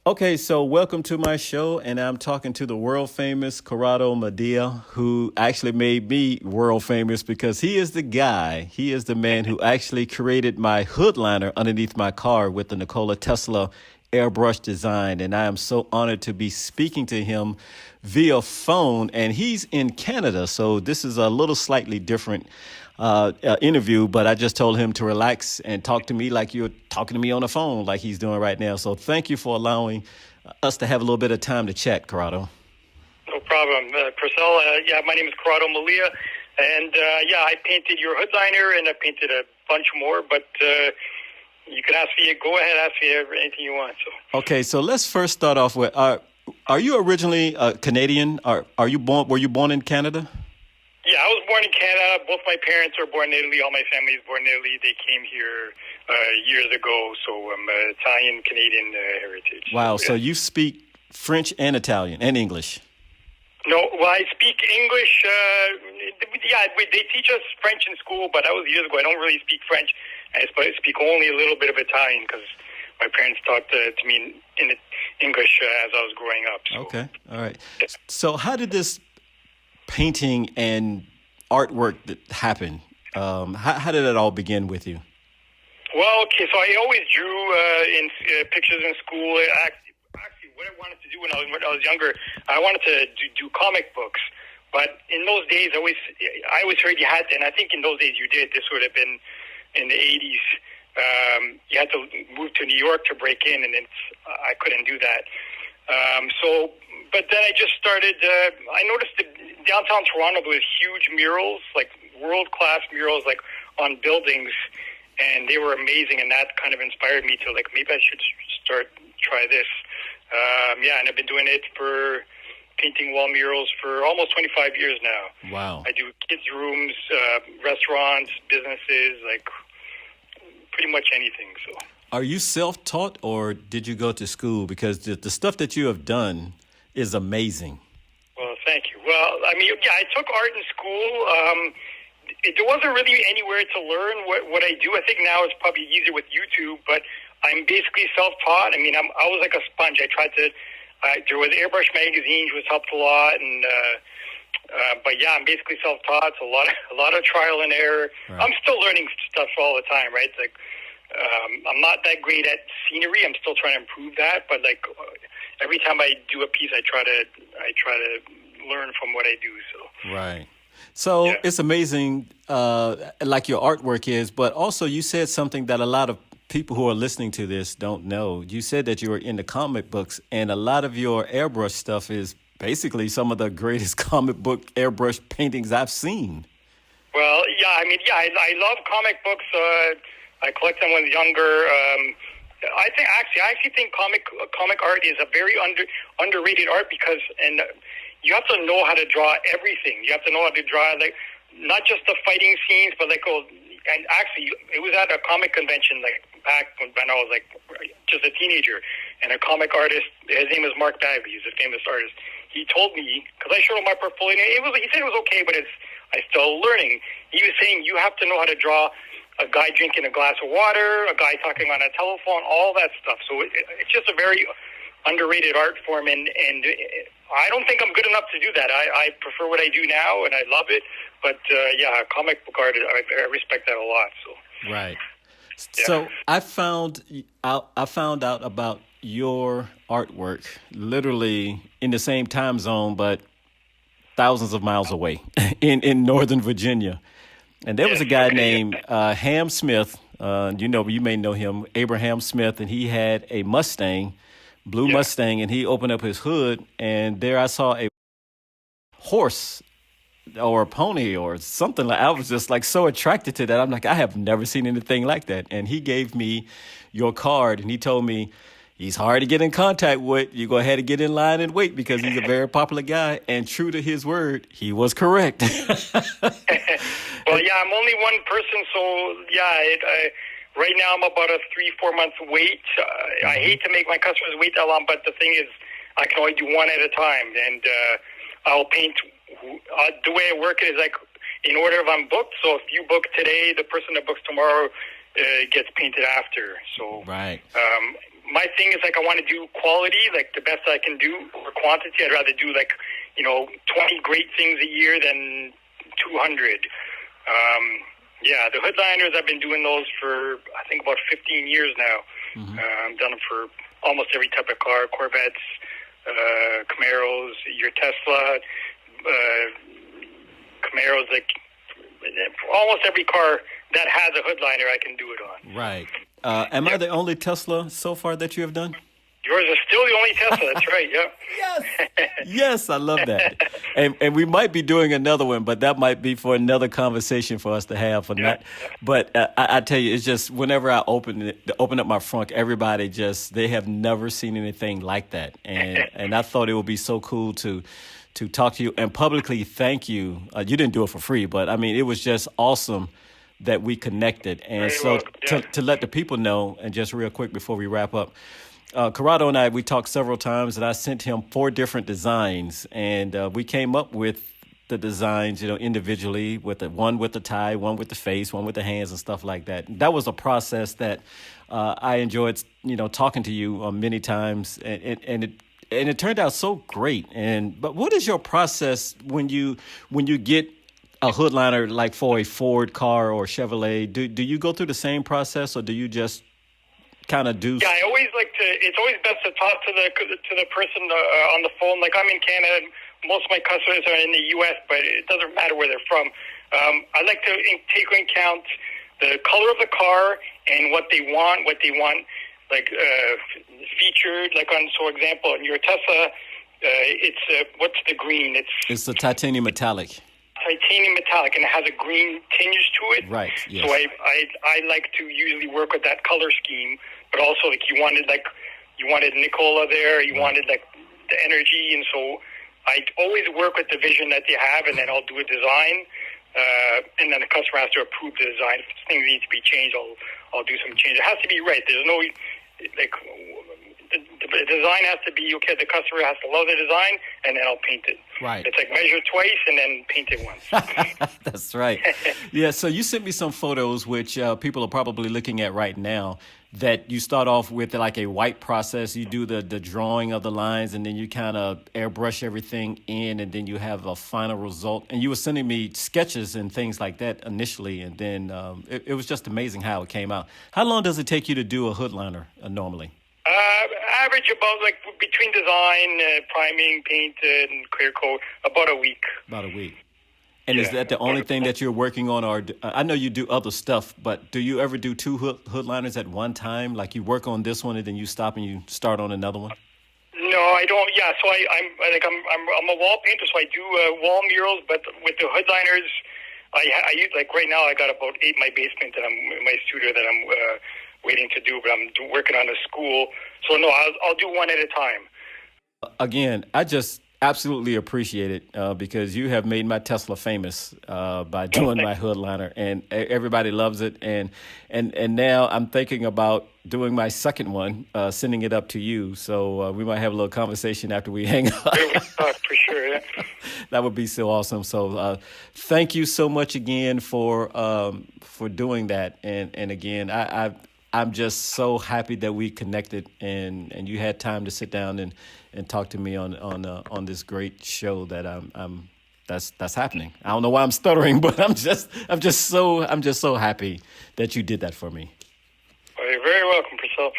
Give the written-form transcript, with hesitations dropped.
Okay, so welcome to my show, and I'm talking to the world famous Corrado Medea, who actually made me world famous because he is the guy, he is the man who actually created my hood liner underneath my car with the Nikola Tesla airbrush design. And I am so honored to be speaking to him via phone, and he's in Canada, so this is a little slightly different interview, but I just told him to relax and talk to me like you're talking to me on the phone, like he's doing right now. So thank you for allowing us to have a little bit of time to chat, Corrado. No problem. Purcell, my name is Corrado Malia, and I painted your hood liner, and I painted a bunch more, but you can ask me, go ahead, ask me anything you want. So. Okay, so let's first start off with, are you originally Canadian? Were you born in Canada? Yeah, I was born in Canada. Both my parents were born in Italy. All my family is born in Italy. They came here years ago, so I'm Italian-Canadian heritage. Wow, so you speak French and Italian and English? No, well, I speak English. They teach us French in school, but that was years ago. I don't really speak French. I speak only a little bit of Italian because my parents taught to me in English as I was growing up. So. Okay, all right. So how did this painting and artwork that happen? How did it all begin with you? Well, okay, so I always drew in pictures in school. Actually, what I wanted to do when I was younger, I wanted to do comic books. But in those days, I always heard you had to, and I think in those days you did. This would have been in the 80s. You had to move to New York to break in, and I couldn't do that. But then I just started, I noticed that downtown Toronto there was huge murals, like world-class murals, like on buildings, and they were amazing, and that kind of inspired me to, like, maybe I should try this. And I've been doing it for painting wall murals for almost 25 years now. Wow. I do kids' rooms, restaurants, businesses, like pretty much anything, so. Are you self-taught or did you go to school? Because the stuff that you have done is amazing. Well, thank you. Well, I mean, I took art in school. There wasn't really anywhere to learn what I do. I think now it's probably easier with YouTube, but I'm basically self-taught. I mean, I was like a sponge. I tried to, there was Airbrush magazines, which helped a lot, and but yeah, I'm basically self-taught. It's a lot of trial and error. Right. I'm still learning stuff all the time, right? Like, I'm not that great at scenery. I'm still trying to improve that, but like every time I do a piece, I try to learn from what I do. So right. So yeah. It's amazing, like your artwork is, but also you said something that a lot of people who are listening to this don't know. You said that you were into comic books, and a lot of your airbrush stuff is basically some of the greatest comic book airbrush paintings I've seen. Well, I love comic books. I collect them when I was younger. I actually think comic art is a very underrated art because you have to know how to draw everything. You have to know how to draw like not just the fighting scenes, but like and actually it was at a comic convention like back when I was like just a teenager, and a comic artist, his name is Mark Bagley, he's a famous artist. He told me, because I showed him my portfolio, he said it was okay, but I'm still learning. He was saying you have to know how to draw a guy drinking a glass of water, a guy talking on a telephone, all that stuff. So it's just a very underrated art form, and I don't think I'm good enough to do that. I prefer what I do now, and I love it. But comic book art, I respect that a lot. So right. Yeah. So I found out about your artwork literally in the same time zone, but thousands of miles away in Northern Virginia. And there was a guy named Ham Smith. You may know him, Abraham Smith, and he had a Mustang, blue Mustang, and he opened up his hood, and there I saw a horse or a pony or something. Like I was just like so attracted to that. I'm like, I have never seen anything like that. And he gave me your card, and he told me he's hard to get in contact with. You go ahead and get in line and wait because he's a very popular guy. And true to his word, he was correct. Well, I'm only one person, so right now I'm about a 3-4 month wait. I hate to make my customers wait that long, but the thing is, I can only do one at a time, and I'll paint. The way I work it is like in order if I'm booked. So if you book today, the person that books tomorrow gets painted after. So right. my thing is like I want to do quality, like the best I can do, or quantity. I'd rather do like 20 great things a year than 200. The hood liners, I've been doing those for I think about 15 years now. Mm-hmm. I've done them for almost every type of car: Corvettes, Camaros, your Tesla, Camaros, like almost every car that has a hood liner, I can do it on. Right. Am I the only Tesla so far that you have done? Yours is still the only Tesla. That's right. Yeah. Yes. Yes, I love that. And we might be doing another one, but that might be for another conversation for us to have. But I tell you, it's just whenever I open up my front, everybody they have never seen anything like that, and I thought it would be so cool to talk to you and publicly thank you. You didn't do it for free, but I mean, it was just awesome that we connected. And so to let the people know, and just real quick before we wrap up, Corrado and I, we talked several times, and I sent him 4 different designs, and we came up with the designs, individually, one with the tie, one with the face, one with the hands and stuff like that. That was a process that I enjoyed, talking to you many times, and it turned out so great. But what is your process when you get a hood liner like for a Ford car or Chevrolet? Do you go through the same process, or do you just kind of do? Yeah, I always like to. It's always best to talk to the person on the phone. Like I'm in Canada, most of my customers are in the U.S., but it doesn't matter where they're from. I like to take into account the color of the car and what they want. Like featured, like on, for example, in your Tesla, it's what's the green? It's a titanium metallic. Titanium metallic, and it has a green tinge to it. Right. Yes. So I like to usually work with that color scheme, but also like you wanted Nicola there, you wanted like the energy, and so I always work with the vision that they have, and then I'll do a design, and then the customer has to approve the design. If things need to be changed, I'll do some change. It has to be right. There's no like. The design has to be okay. The customer has to love the design, and then I'll paint it. Right. It's like measure twice and then paint it once. That's right. Yeah. So you sent me some photos, which people are probably looking at right now. That you start off with like a white process. You do the drawing of the lines, and then you kind of airbrush everything in, and then you have a final result. And you were sending me sketches and things like that initially, and then it was just amazing how it came out. How long does it take you to do a hood liner normally? Average about like between design, priming, paint, and clear coat, about a week. About a week. And is that the only thing that you're working on? Or I know you do other stuff, but do you ever do 2 hood liners at one time? Like you work on this one and then you stop and you start on another one? No, I don't. Yeah, so I'm a wall painter, so I do wall murals. But with the hood liners, I use like right now I got about 8 in my basement that I'm in my studio that I'm waiting to do, but I'm working on a school. So no, I'll do one at a time. Again, I just absolutely appreciate it because you have made my Tesla famous by doing my hood liner, and everybody loves it. And now I'm thinking about doing my second one, sending it up to you. So we might have a little conversation after we hang up. For sure, yeah. That would be so awesome. So thank you so much again for doing that. And again, I'm just so happy that we connected and you had time to sit down and talk to me on this great show that that's happening. I don't know why I'm stuttering, but I'm just so happy that you did that for me. Well, you're very welcome, Priscilla.